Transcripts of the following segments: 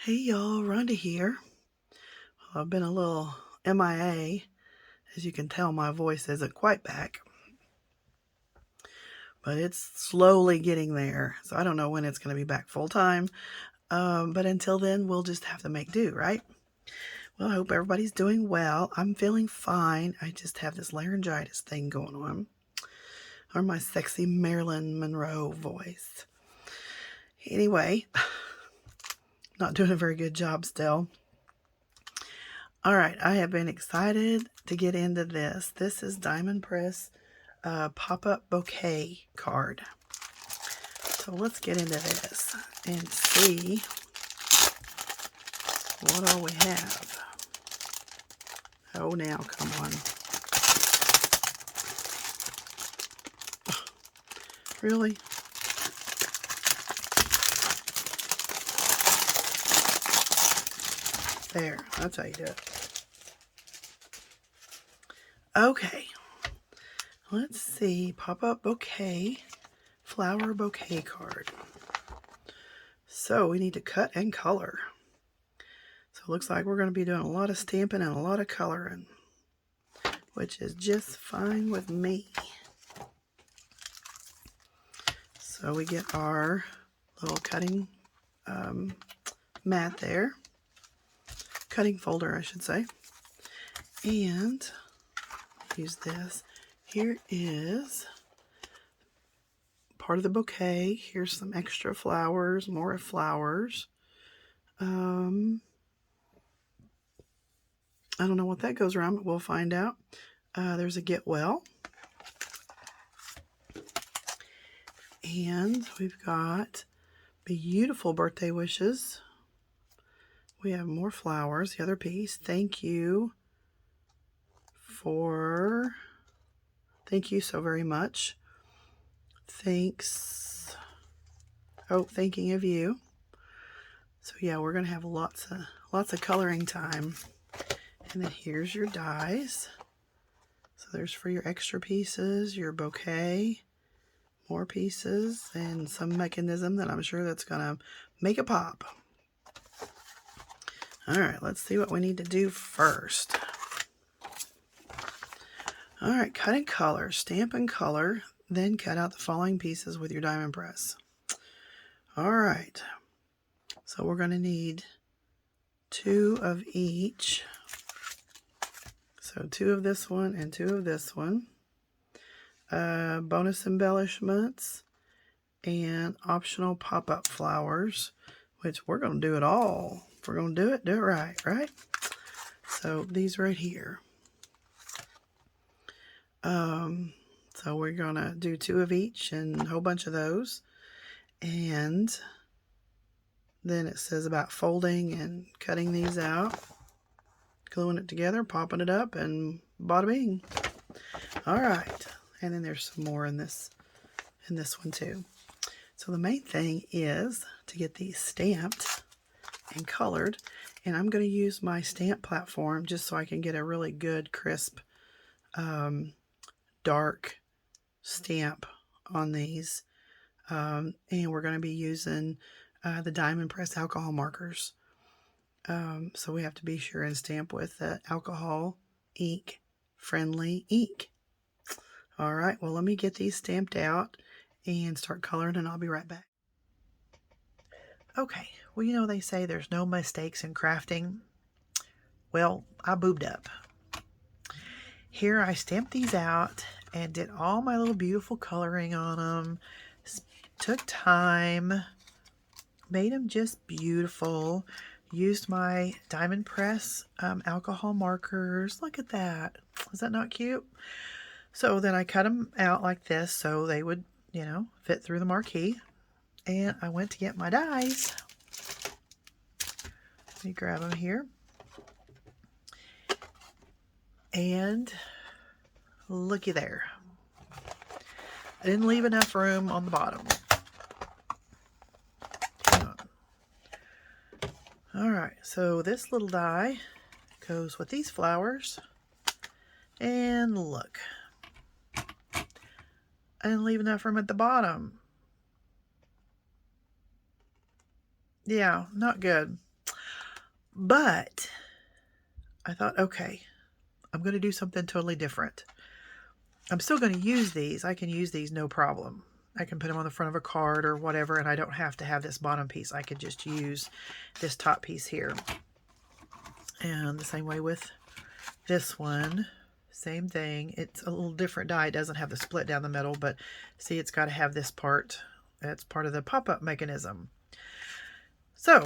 Hey y'all, Rhonda here. Well, I've been a little MIA. As you can tell, my voice isn't quite back, but it's slowly getting there. So I don't know when it's going to be back full time. But until then, we'll just have to make do, right? Well, I hope everybody's doing well. I'm feeling fine. I just have this laryngitis thing going on, or my sexy Marilyn Monroe voice. Anyway, not doing a very good job still. All right, I have been excited to get into this. This is Diamond Press pop-up bouquet card. So let's get into this and see what all we have. Oh, now, come on. Really? There, that's how you do it. Okay, let's see. Pop-up bouquet, flower bouquet card. So we need to cut and color. So it looks like we're going to be doing a lot of stamping and a lot of coloring, which is just fine with me. So we get our little cutting mat there, cutting folder I should say, and use this. Here is part of the bouquet. Here's some extra flowers, more flowers. I don't know what that goes around, but we'll find out. There's a get well. And we've got beautiful birthday wishes. We have more flowers, the other piece. Thank you so very much. Thanks. Oh, thinking of you. So yeah, we're gonna have lots of coloring time. And then here's your dies. So there's for your extra pieces, your bouquet, more pieces, and some mechanism that I'm sure that's gonna make it pop. All right, let's see what we need to do first. All right, cut and color, stamp and color, then cut out the following pieces with your diamond press. All right, so we're going to need 2 of each. So 2 of this one and 2 of this one. Bonus embellishments and optional pop-up flowers, which we're going to do it all. If we're going to do it right, right? So these right here. So we're going to do 2 of each and a whole bunch of those. And then it says about folding and cutting these out, gluing it together, popping it up, and bada bing. All right. And then there's some more in this one too. So the main thing is to get these stamped and colored. And I'm going to use my stamp platform just so I can get a really good, crisp, dark stamp on these. And we're going to be using the Diamond Press alcohol markers. So we have to be sure and stamp with the alcohol ink friendly ink. All right, well, let me get these stamped out and start coloring, and I'll be right back. Okay, well, you know they say there's no mistakes in crafting. Well, I boobed up. Here I stamped these out and did all my little beautiful coloring on them. Took time, made them just beautiful. Used my Diamond Press alcohol markers. Look at that. Is that not cute? So then I cut them out like this so they would, fit through the marquee. And I went to get my dies. Let me grab them here. And looky there. I didn't leave enough room on the bottom. All right, so this little die goes with these flowers. And look. I didn't leave enough room at the bottom. Yeah, not good. But I thought, okay, I'm going to do something totally different. I'm still going to use these. I can use these no problem. I can put them on the front of a card or whatever, and I don't have to have this bottom piece. I could just use this top piece here. And the same way with this one. Same thing. It's a little different die. It doesn't have the split down the middle, but see, it's got to have this part. That's part of the pop-up mechanism. So,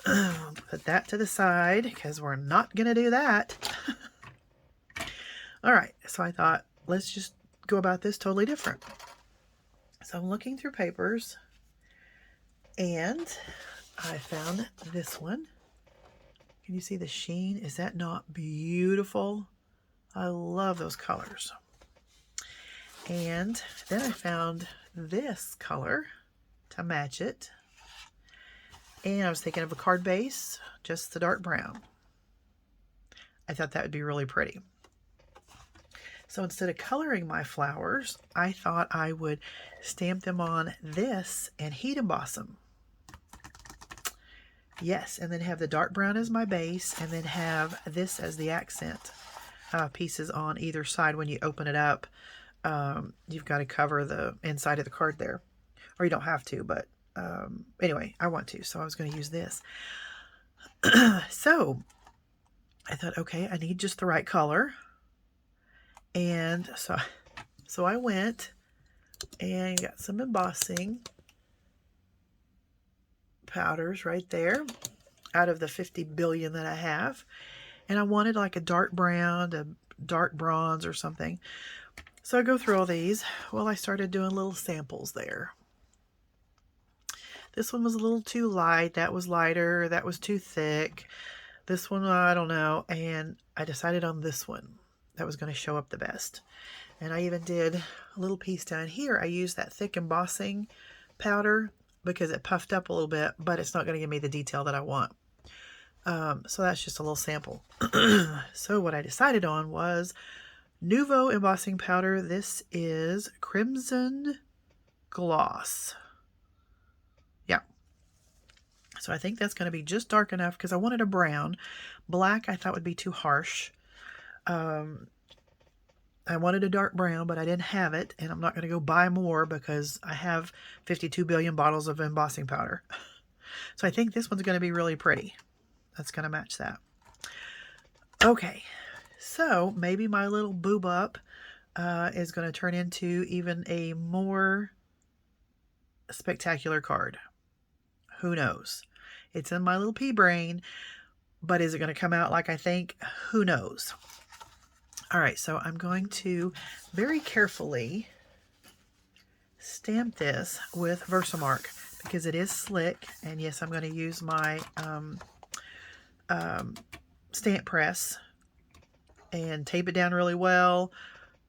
put that to the side because we're not going to do that. All right, so I thought, let's just go about this totally different. So I'm looking through papers, and I found this one. Can you see the sheen? Is that not beautiful? I love those colors. And then I found this color to match it. And I was thinking of a card base, just the dark brown. I thought that would be really pretty. So instead of coloring my flowers, I thought I would stamp them on this and heat emboss them. Yes, and then have the dark brown as my base, and then have this as the accent pieces on either side. When you open it up, you've got to cover the inside of the card there. Or you don't have to, but anyway, I want to, so I was going to use this. So I thought, okay, I need just the right color. And so I went and got some embossing powders right there out of the 50 billion that I have. And I wanted like a dark brown, a dark bronze or something. So I go through all these. Well, I started doing little samples there. This one was a little too light. That was lighter. That was too thick. This one, I don't know. And I decided on this one. That was going to show up the best. And I even did a little piece down here. I used that thick embossing powder because it puffed up a little bit, but it's not going to give me the detail that I want. So that's just a little sample. So what I decided on was Nouveau embossing powder. This is Crimson Gloss. Yeah. So I think that's going to be just dark enough because I wanted a brown. Black I thought would be too harsh. I wanted a dark brown, but I didn't have it, and I'm not going to go buy more because I have 52 billion bottles of embossing powder. So I think this one's going to be really pretty. That's going to match that. Okay, so maybe my little boob up is going to turn into even a more spectacular card. Who knows? It's in my little pea brain, but is it going to come out like I think? Who knows? All right, so I'm going to very carefully stamp this with Versamark because it is slick. And yes, I'm going to use my stamp press and tape it down really well.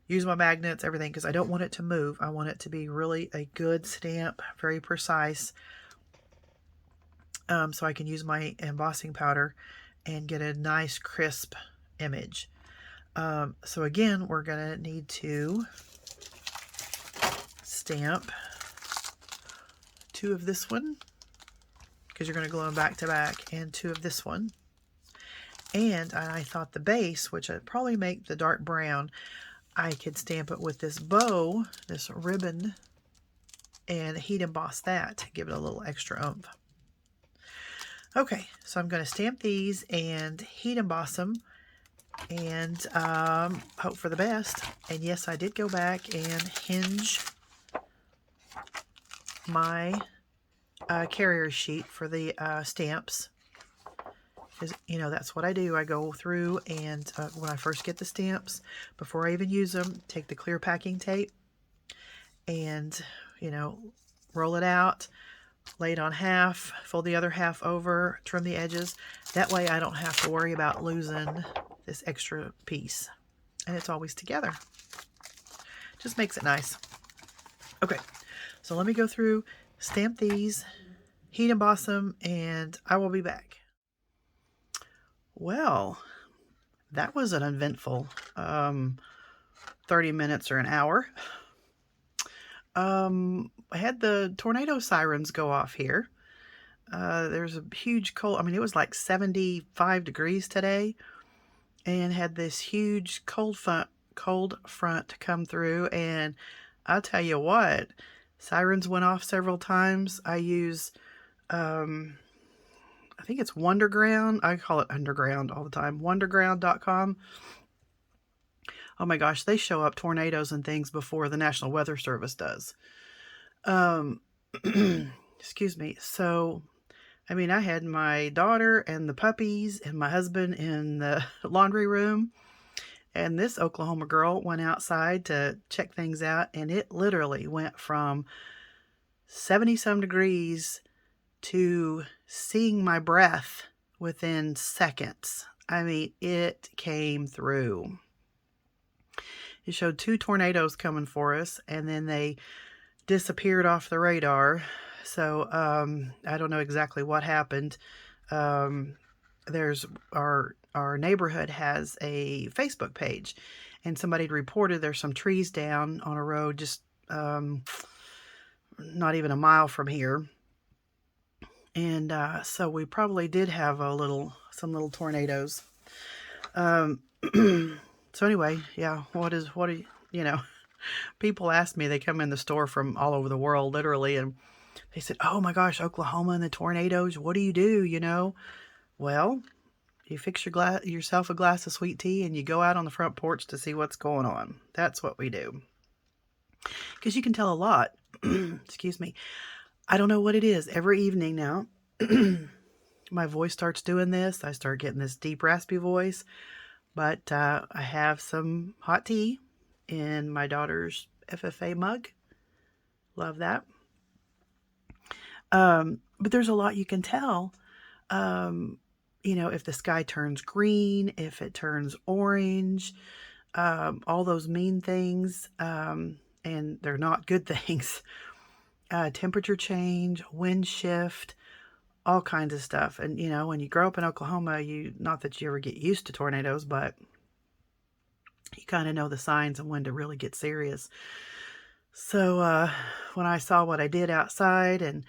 Use my magnets, everything, because I don't want it to move. I want it to be really a good stamp, very precise. So I can use my embossing powder and get a nice crisp image. So again, we're going to need to stamp 2 of this one because you're going to glue them back to back, and 2 of this one. And I thought the base, which I'd probably make the dark brown, I could stamp it with this bow, this ribbon, and heat emboss that to give it a little extra oomph. Okay, so I'm going to stamp these and heat emboss them and hope for the best. And yes, I did go back and hinge my carrier sheet for the stamps. Because, you know, that's what I do. I go through and when I first get the stamps, before I even use them, take the clear packing tape and, you know, roll it out, lay it on half, fold the other half over, trim the edges. That way I don't have to worry about losing this extra piece. And it's always together. Just makes it nice. Okay, so let me go through, stamp these, heat emboss them, and I will be back. Well, that was an eventful 30 minutes or an hour. I had the tornado sirens go off here. There's a huge cold. I mean, it was like 75 degrees today, and had this huge cold front come through. And I'll tell you what, sirens went off several times. I use, I think it's Wonderground. I call it Underground all the time. Wonderground.com. Oh my gosh, they show up tornadoes and things before the National Weather Service does. Um, excuse me. So, I mean, I had my daughter and the puppies and my husband in the laundry room. And this Oklahoma girl went outside to check things out. And it literally went from 70 some degrees to seeing my breath within seconds. I mean, it came through. It showed 2 tornadoes coming for us, and then they disappeared off the radar. So I don't know exactly what happened. There's our neighborhood has a Facebook page, and somebody reported there's some trees down on a road just not even a mile from here. And so we probably did have some little tornadoes. So anyway, yeah, what are you know, people ask me, they come in the store from all over the world, literally, and they said, oh my gosh, Oklahoma and the tornadoes, what do you do, you know? Well, you fix yourself a glass of sweet tea and you go out on the front porch to see what's going on. That's what we do. Because you can tell a lot. Excuse me. I don't know what it is. Every evening now, my voice starts doing this. I start getting this deep, raspy voice. But I have some hot tea in my daughter's FFA mug. Love that. But there's a lot you can tell. You know, if the sky turns green, if it turns orange, all those mean things, and they're not good things. Temperature change, wind shift, all kinds of stuff. And, you know, when you grow up in Oklahoma, not that you ever get used to tornadoes, but you kind of know the signs and when to really get serious. So when I saw what I did outside and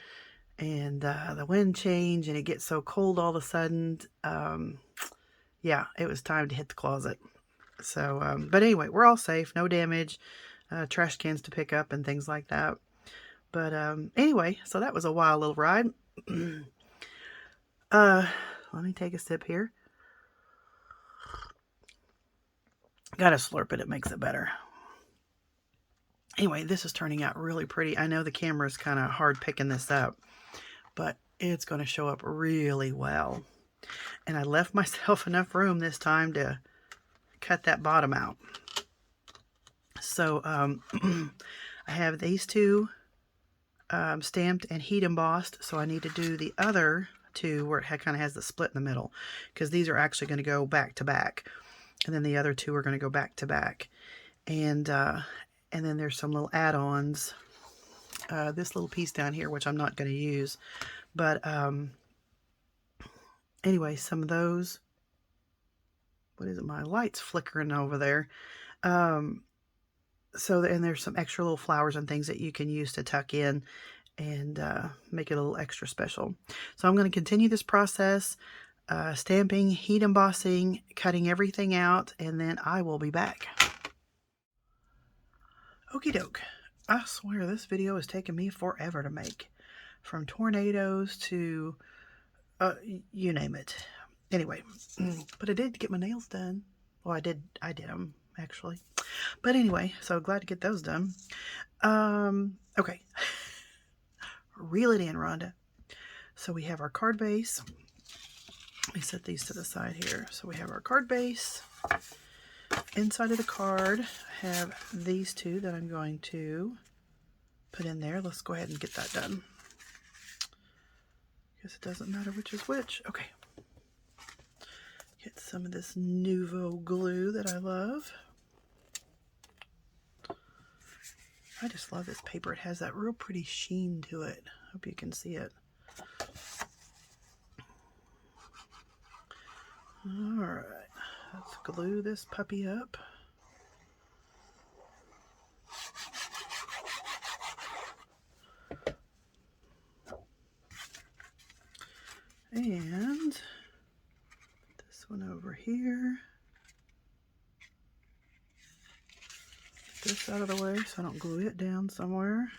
the wind change and it gets so cold all of a sudden, yeah, it was time to hit the closet. So, but anyway, we're all safe, no damage, trash cans to pick up and things like that. But anyway, so that was a wild little ride. Let me take a sip here. Gotta slurp it, it makes it better. Anyway, this is turning out really pretty. I know the camera is kind of hard picking this up, but it's going to show up really well. And I left myself enough room this time to cut that bottom out. So I have these 2 stamped and heat embossed, so I need to do the other 2 where it kind of has the split in the middle, because these are actually going to go back to back, and then the other 2 are going to go back to back. And then there's some little add-ons. This little piece down here, which I'm not going to use, but anyway, some of those. What is it? My light's flickering over there. So, and there's some extra little flowers and things that you can use to tuck in and make it a little extra special. So I'm going to continue this process, stamping, heat embossing, cutting everything out, and then I will be back. Okie doke. I swear this video has taken me forever to make. From tornadoes to, you name it. Anyway, but I did get my nails done. Well, I did them, actually. But anyway, so glad to get those done. Okay. Reel it in, Rhonda. So we have our card base. Let me set these to the side here. So we have our card base. Inside of the card, I have these 2 that I'm going to put in there. Let's go ahead and get that done. Because it doesn't matter which is which. Okay. Get some of this Nouveau glue that I love. I just love this paper. It has that real pretty sheen to it. Hope you can see it. Alright, let's glue this puppy up. And this one over here. Get this out of the way so I don't glue it down somewhere.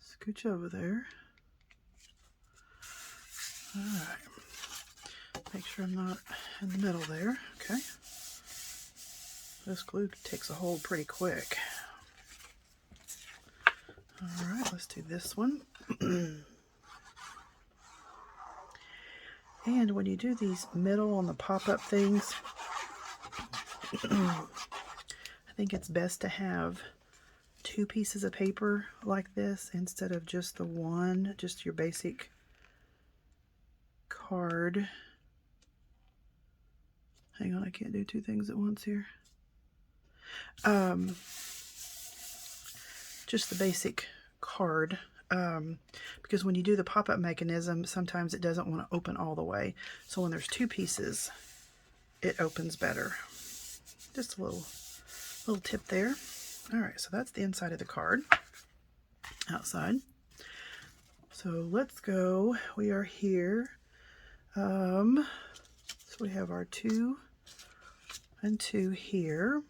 Scooch over there. All right. Make sure I'm not in the middle there. Okay. This glue takes a hold pretty quick. All right, let's do this one. And when you do these middle on the pop-up things, I think it's best to have 2 pieces of paper like this instead of just the one, just your basic card. Hang on, I can't do 2 things at once here. Just the basic card, because when you do the pop-up mechanism, sometimes it doesn't want to open all the way. So when there's 2 pieces, it opens better. Just a little tip there. All right, so that's the inside of the card. Outside. So let's go. We are here. So we have our 2 and 2 here.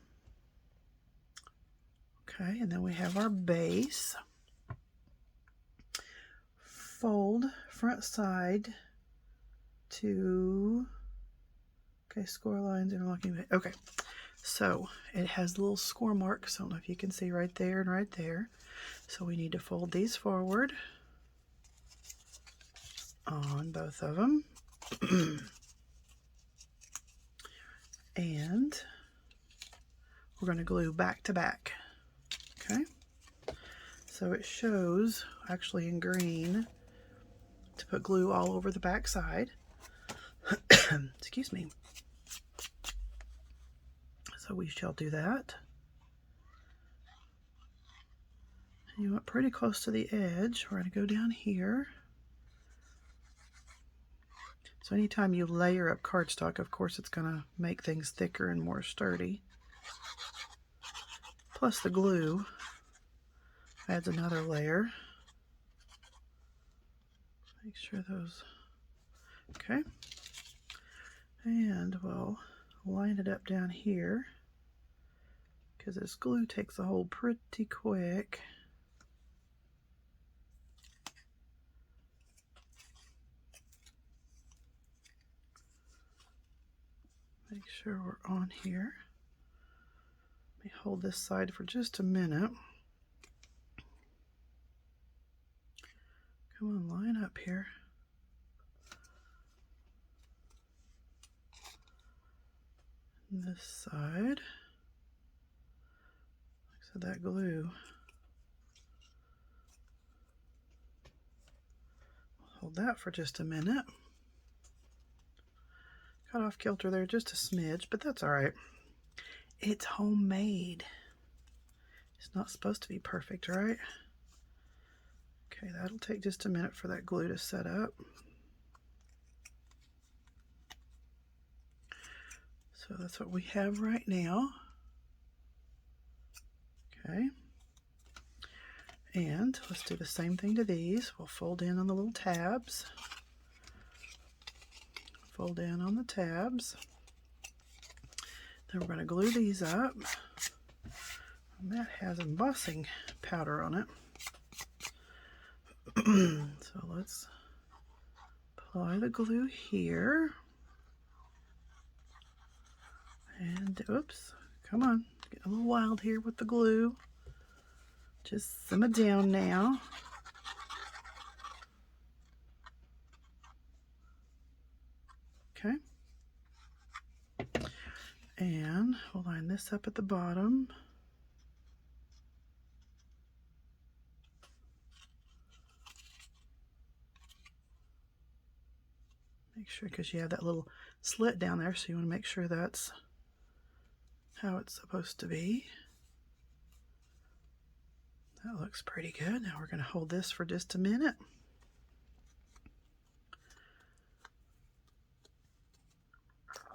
Okay, and then we have our base. Fold front side to, okay, score lines, interlocking. Okay, so it has little score marks. I don't know if you can see right there and right there. So we need to fold these forward on both of them. And we're going to glue back to back. Okay, so it shows actually in green to put glue all over the back side. Excuse me. So we shall do that. You want pretty close to the edge. We're going to go down here. So anytime you layer up cardstock, of course, it's going to make things thicker and more sturdy. Plus the glue adds another layer. Make sure those, okay. And we'll line it up down here because this glue takes a hold pretty quick. Make sure we're on here. Let me hold this side for just a minute. Come on, line up here. And this side. So that glue. Hold that for just a minute. Got off kilter there just a smidge, but that's all right. It's homemade. It's not supposed to be perfect, right? Okay, that'll take just a minute for that glue to set up. So that's what we have right now. Okay. And let's do the same thing to these. We'll fold in on the little tabs. Fold in on the tabs. Then we're going to glue these up. And that has embossing powder on it. So let's apply the glue here. And oops, come on, getting a little wild here with the glue. Just simmer down now. Okay. And we'll line this up at the bottom. Make sure, because you have that little slit down there, so you want to make sure that's how it's supposed to be. That looks pretty good. Now we're going to hold this for just a minute.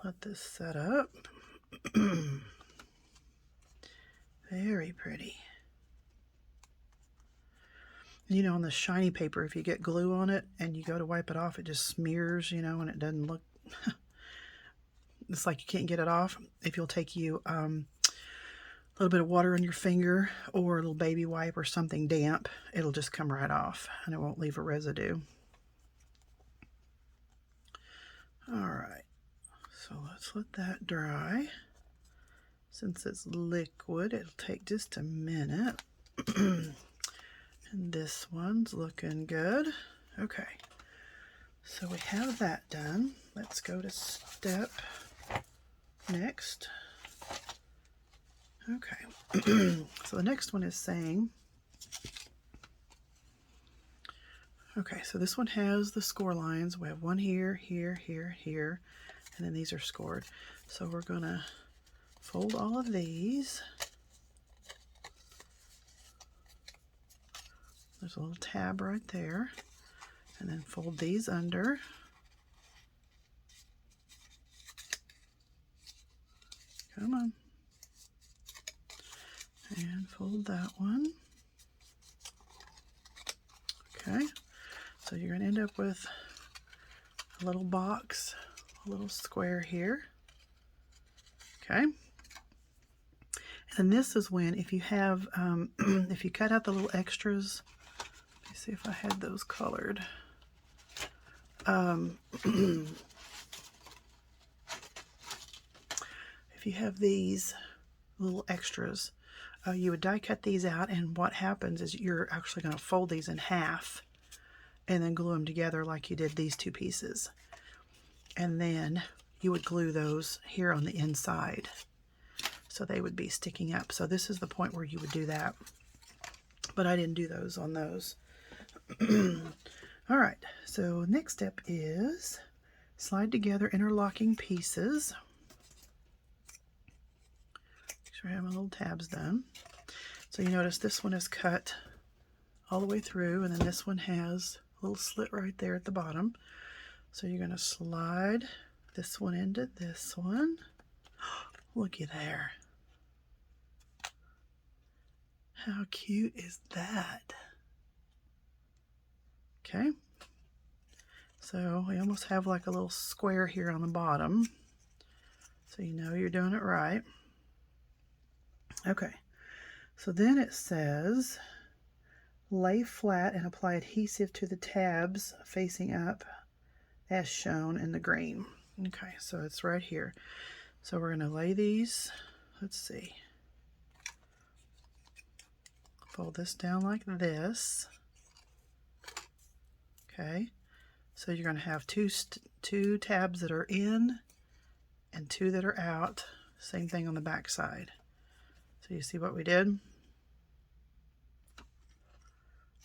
Let this set up. Very pretty. You know, on the shiny paper, if you get glue on it and you go to wipe it off, it just smears, you know, and it doesn't look, it's like you can't get it off. If you'll take you a little bit of water on your finger or a little baby wipe or something damp, it'll just come right off and it won't leave a residue. All right, so let's let that dry. Since it's liquid, it'll take just a minute. And this one's looking good. Okay, so we have that done. Let's go to step next. Okay, so the next one is saying, okay, so this one has the score lines. We have one here, here, here, here, and then these are scored. So we're gonna fold all of these. There's a little tab right there, and then fold these under. Come on. And fold that one. Okay, so you're going to end up with a little box, a little square here. Okay. And this is when, if you have, if you cut out the little extras, let me see if I had those colored. If you have these little extras, you would die cut these out, and what happens is you're actually going to fold these in half and then glue them together like you did these two pieces. And then you would glue those here on the inside, so they would be sticking up. So this is the point where you would do that, but I didn't do those on those. All right, so next step is slide together interlocking pieces. Make sure I have my little tabs done. So you notice this one is cut all the way through, and then this one has a little slit right there at the bottom. So you're going to slide this one into this one. Looky there. How cute is that? Okay, so we almost have like a little square here on the bottom, so you know you're doing it right. Okay, so then it says lay flat and apply adhesive to the tabs facing up as shown in the green. Okay, so it's right here. So we're going to lay these, let's see, fold this down like this. Okay, so you're going to have two tabs that are in and two that are out. Same thing on the back side. So you see what we did?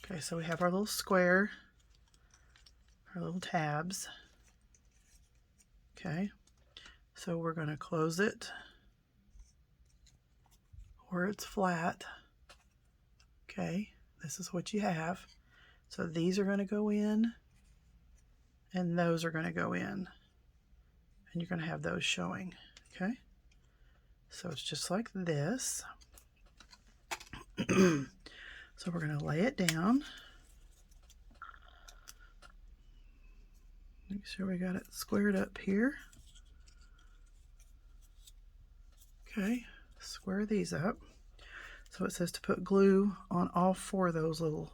Okay, so we have our little square, our little tabs. Okay, so we're going to close it where it's flat. Okay, this is what you have. So these are going to go in, and those are going to go in, and you're going to have those showing. Okay, so it's just like this. So we're going to lay it down. Make sure we got it squared up here. Okay, square these up. So it says to put glue on all four of those little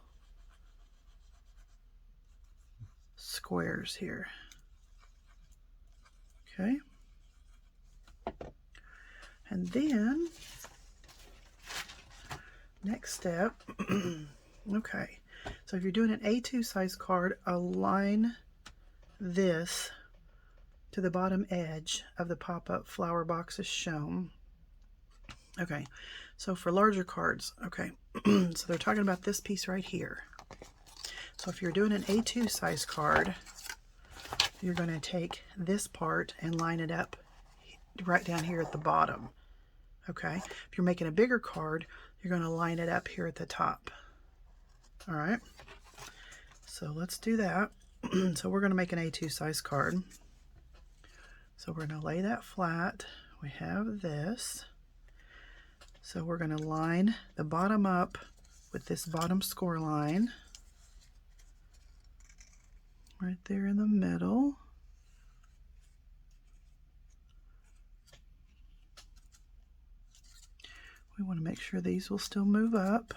squares here. Okay, and then next step, okay, so if you're doing an A2 size card, align this to the bottom edge of the pop-up flower box as shown. Okay, so for larger cards, okay, so they're talking about this piece right here. So if you're doing an A2 size card, you're going to take this part and line it up right down here at the bottom. Okay, if you're making a bigger card, you're going to line it up here at the top. All right, so let's do that. So we're going to make an A2 size card. So we're going to lay that flat we have this. So we're going to line the bottom up with this bottom score line right there in the middle. We want to make sure these will still move up.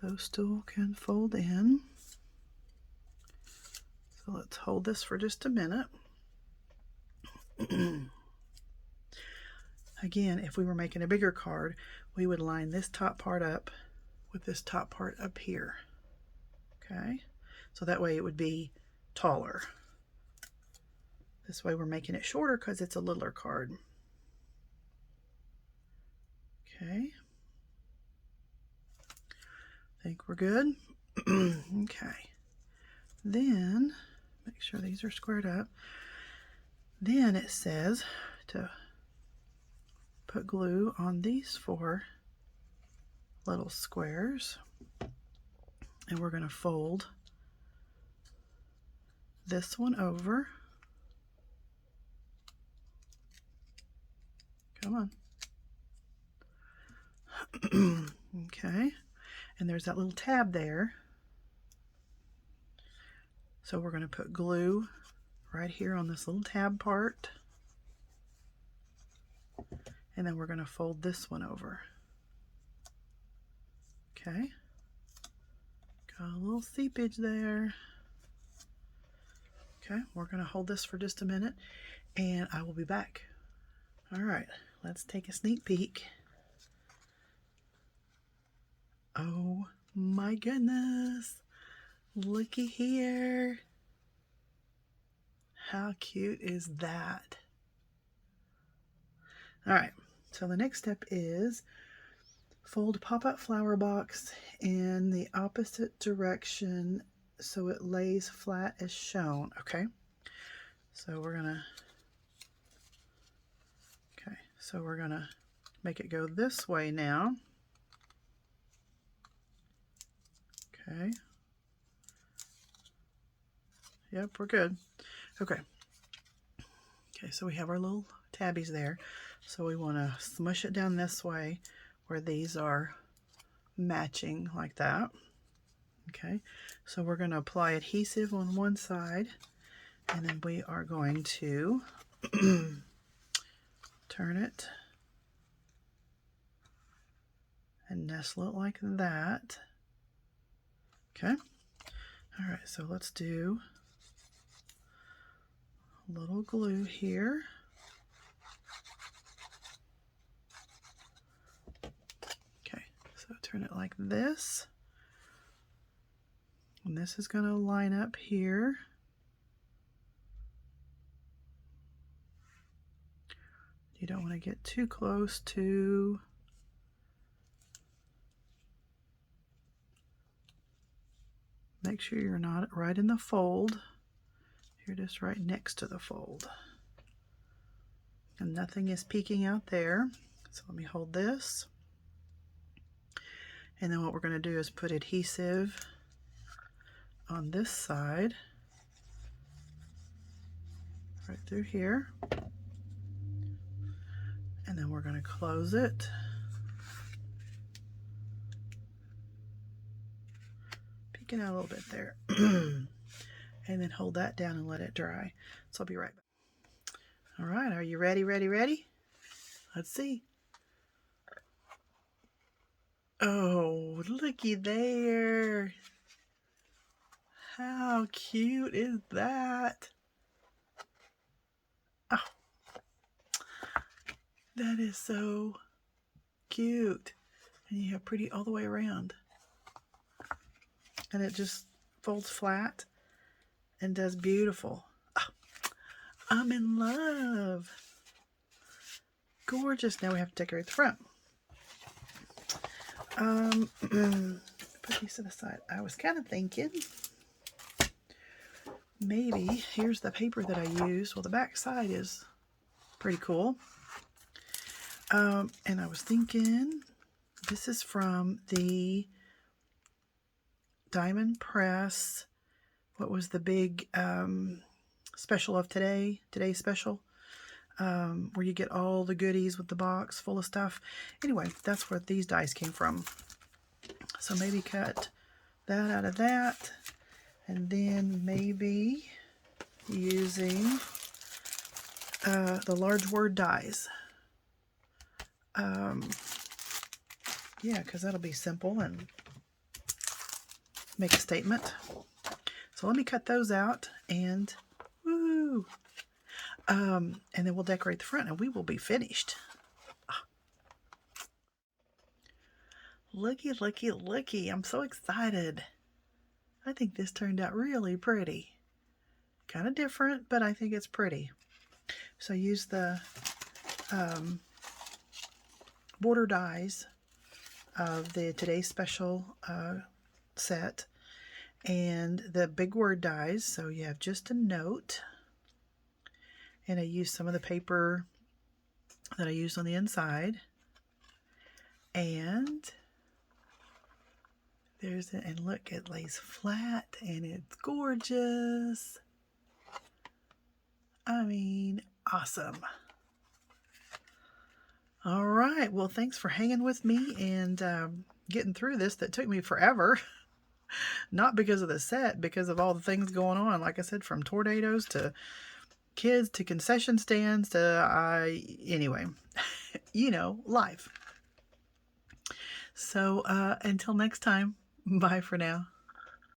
Those still can fold in. So let's hold this for just a minute. Again, if we were making a bigger card, we would line this top part up with this top part up here. Okay, so that way it would be taller. This way we're making it shorter because it's a littler card. Okay, I think we're good. Okay, then make sure these are squared up. Then it says to put glue on these 4 little squares, and we're going to fold this one over. Come on. Okay, and there's that little tab there. So we're going to put glue right here on this little tab part. And then we're going to fold this one over. Okay. Got a little seepage there. Okay, we're going to hold this for just a minute and I will be back. All right, let's take a sneak peek. Oh my goodness. Looky here. How cute is that? All right, so the next step is fold pop-up flower box in the opposite direction so it lays flat as shown. Okay, so we're gonna make it go this way now. Okay. Yep, we're good. Okay. Okay, so we have our little tabbies there. So we want to smush it down this way where these are matching like that. Okay, so we're going to apply adhesive on one side, and then we are going to turn it and nestle it like that. Okay, all right, so let's do a little glue here. Okay, so turn it like this. And this is going to line up here. You don't want to get too close to make sure you're not right in the fold. You're just right next to the fold. And nothing is peeking out there. So let me hold this. And then what we're going to do is put adhesive on this side, right through here. And then we're going to close it. Peeking out a little bit there. And then hold that down and let it dry. So I'll be right back. All right, are you ready, ready? Let's see. Oh, looky there. How cute is that? Oh, that is so cute. And you have pretty all the way around. And it just folds flat and does beautiful. Oh, I'm in love. Gorgeous. Now we have to decorate the front. Put these to the side. I was kind of thinking maybe here's the paper that I used. Well, the back side is pretty cool. And I was thinking this is from the Diamond Press. What was the big special of today? Today's special. where you get all the goodies with the box full of stuff. Anyway, that's where these dies came from. So maybe cut that out of that, and then maybe using the large word dies. Yeah, because that'll be simple and make a statement. So let me cut those out, and woo! And then we'll decorate the front, and we will be finished. Looky, looky, looky. I'm so excited. I think this turned out really pretty. Kind of different, but I think it's pretty. So use the border dies of the Today's Special set and the big word dies. So you have just a note. And I used some of the paper that I used on the inside. And there's it, and look, it lays flat and it's gorgeous. I mean, awesome. All right, well, thanks for hanging with me and getting through this. That took me forever. Not because of the set, because of all the things going on. Like I said, from tornadoes to kids to concession stands to, anyway, you know, life. So until next time, bye for now.